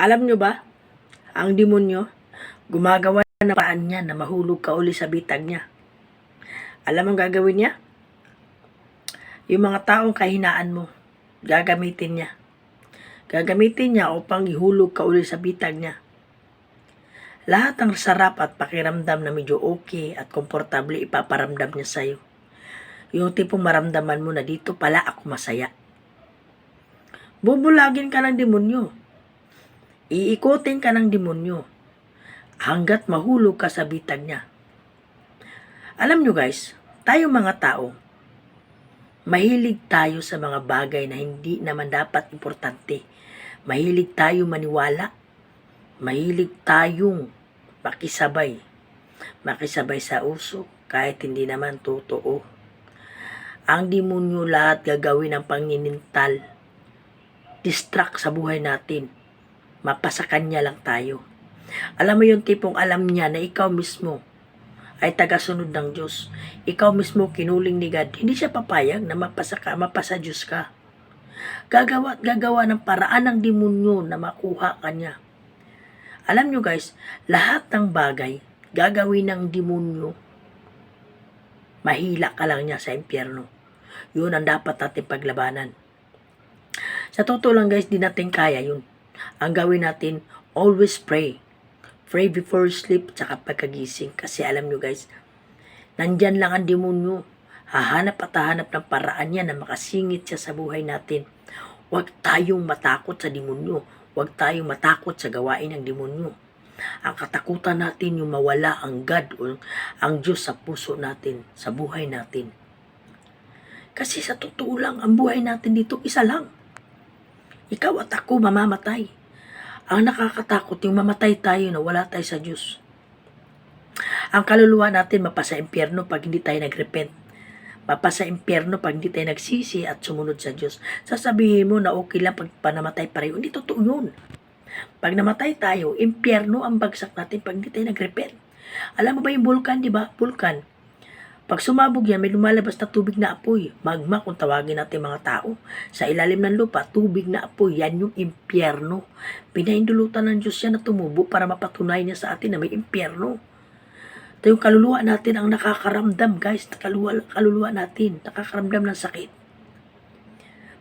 Alam nyo ba, ang demonyo, gumagawa ng paraan niya na mahulog ka uli sa bitag niya. Alam ang gagawin niya? Yung mga taong kahinaan mo, gagamitin niya. Gagamitin niya upang ihulog ka uli sa bitag niya. Lahat ng sarap at pakiramdam na medyo okay at komportable ipaparamdam niya sa'yo. Yung tipong maramdaman mo na dito pala ako masaya. Bubulagin ka ng demonyo. Iikutin ka ng demonyo hanggat mahulog ka sa bitag niya. Alam nyo guys, tayo mga tao, mahilig tayo sa mga bagay na hindi naman dapat importante. Mahilig tayo maniwala. Mahilig tayong makisabay. Makisabay sa uso kahit hindi naman totoo. Ang demonyo lahat gagawin ng panginintal. Distract sa buhay natin. Mapasa kanya lang tayo. Alam mo yung tipong alam niya na ikaw mismo ay tagasunod ng Diyos. Ikaw mismo kinuling ni God. Hindi siya papayag na mapasa Diyos ka. Gagawa at gagawa ng paraan ng demonyo na makuha ka niya. Alam nyo guys, lahat ng bagay gagawin ng demonyo, mahila ka lang niya sa impyerno. Yun ang dapat natin paglabanan. Sa totoo lang guys, di natin kaya yun. Ang gawin natin, always pray. Pray before sleep, tsaka pagkagising. Kasi alam nyo guys, nandyan lang ang demonyo. Hahanap at hahanap ng paraan niya na makasingit siya sa buhay natin. Huwag tayong matakot sa demonyo. Huwag tayong matakot sa gawain ng demonyo. Ang katakutan natin yung mawala ang God o ang Diyos sa puso natin, sa buhay natin. Kasi sa totoo lang, ang buhay natin dito isa lang. Ikaw at ako mamamatay. Ang nakakatakot yung mamatay tayo na wala tayo sa Diyos. Ang kaluluwa natin mapasa impyerno pag hindi tayo nagrepent. Mapasa impyerno pag hindi tayo nagsisi at sumunod sa Diyos. Sasabihin mo na okay lang pag panamatay pareho. Hindi totoo yun. Pag namatay tayo, impyerno ang bagsak natin pag hindi tayo nagrepent. Alam mo ba yung vulkan, di ba? Vulkan. Pag sumabog yan, may lumalabas na tubig na apoy. Magma kung tawagin natin mga tao. Sa ilalim ng lupa, tubig na apoy. Yan yung impyerno. Pinahindulutan ng Diyos yan na tumubo para mapatunay niya sa atin na may impyerno. Ito yung kaluluwa natin ang nakakaramdam guys. Kaluluwa natin. Nakakaramdam ng sakit.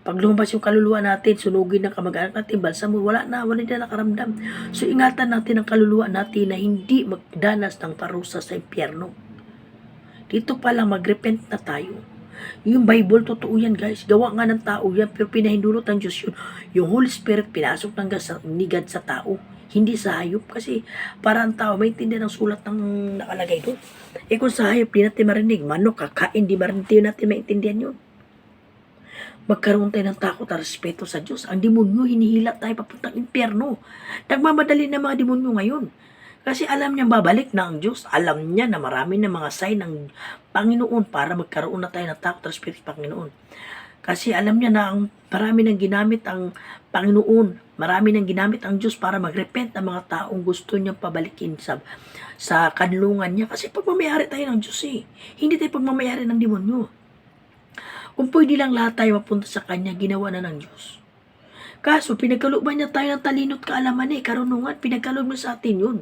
Pag lumabas yung kaluluwa natin, sunugin ng kamag-anak natin, balsam mo, wala na nakaramdam. So ingatan natin ang kaluluwa natin na hindi magdanas ng parusa sa impyerno. Dito pa lang magrepent na tayo. Yung Bible, totoo yan guys. Gawa nga ng tao yan, pero pinahindulot ng Diyos yun. Yung Holy Spirit, pinasok ng God sa tao. Hindi sa hayop. Kasi para ang tao, maintindihan ang sulat ng nakalagay doon. Eh kung sa hayop, di natin marinig. Manok, kakain, di natin maintindihan yun. Magkaroon tayo ng takot at respeto sa Diyos. Ang demonyo, hinihila tayo papuntang impyerno. Nagmamadali na mga demonyo ngayon. Kasi alam niya babalik na ang Diyos. Alam niya na marami na mga sign ng Panginoon para magkaroon na tayo ng takot at respeto sa Panginoon. Kasi alam niya na marami nang ginamit ang Panginoon. Marami nang ginamit ang Diyos para magrepent ang mga taong gusto niyang pabalikin sa kanlungan niya. Kasi pagmamayari tayo ng Diyos eh. Hindi tayo pagmamayari ng demonyo. Kung pwede lang lahat tayo mapunta sa Kanya, ginawa na ng Diyos. Kaso, pinagkalooban niya tayo ng talino't kaalaman karunungan. Pinagkaloob mo sa atin yun.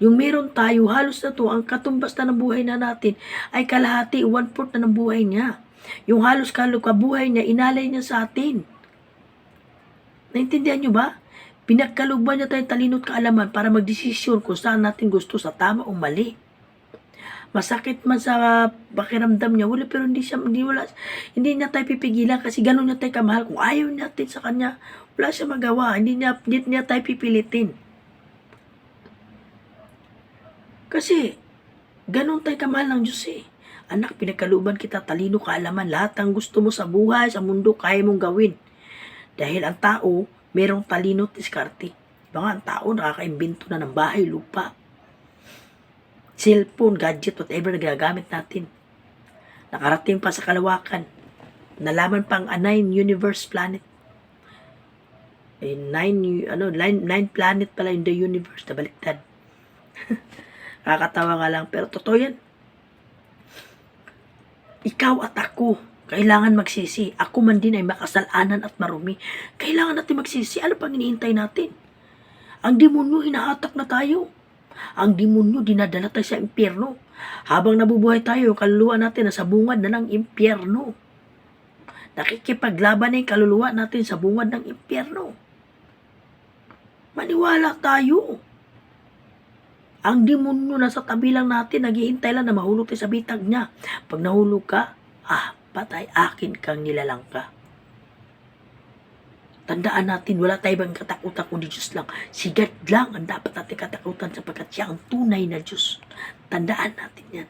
Yung meron tayo, halos na to, ang katumbas na ng buhay na natin ay kalahati, 1/4 na ng buhay niya. Yung halos kabuhay niya, inalay niya sa atin. Naintindihan niyo ba? Pinagkalooban niya tayo talino't kaalaman para magdesisyon kung saan natin gusto, sa tama o mali. Masakit man sa pakiramdam niya, wala, pero hindi niya tayo pipigilan kasi gano'n niya tayo kamahal. Kung ayaw natin sa Kanya, wala siya magawa. Hindi niya tayo pipilitin. Kasi, ganun tayo kamahal ng Diyos eh. Anak, pinagkalooban kita, talino, kaalaman, lahat ng gusto mo sa buhay, sa mundo, kaya mong gawin. Dahil ang tao, merong talino at diskarte. Diba nga, ang tao nakaka-imbento na ng bahay, lupa, cellphone, gadget, whatever na ginagamit natin. Nakarating pa sa kalawakan. Nalaman pang 9 universe planet. 9 planet pala in the universe na baliktad. Kakatawa nga lang, pero totoo yan. Ikaw at ako, kailangan magsisi. Ako man din ay makasalanan at marumi. Kailangan natin magsisi. Ano pang hinihintay natin? Ang demonyo, hinahatak na tayo. Ang demonyo, dinadala tayo sa impyerno. Habang nabubuhay tayo, yung kaluluwa natin nasa bungad na ng impyerno. Nakikipaglaban na yung kaluluwa natin sa bungad ng impyerno. Maniwala tayo. Ang demonyo nasa tabi lang natin, naghihintay lang na mahulog tayo sa bitag niya. Pag nahulog ka, patay, akin kang nilalang ka. Tandaan natin, wala tayo bang katakutan kundi Diyos lang. Si God lang ang dapat natin katakutan sapagkat siya ang tunay na Diyos. Tandaan natin yan.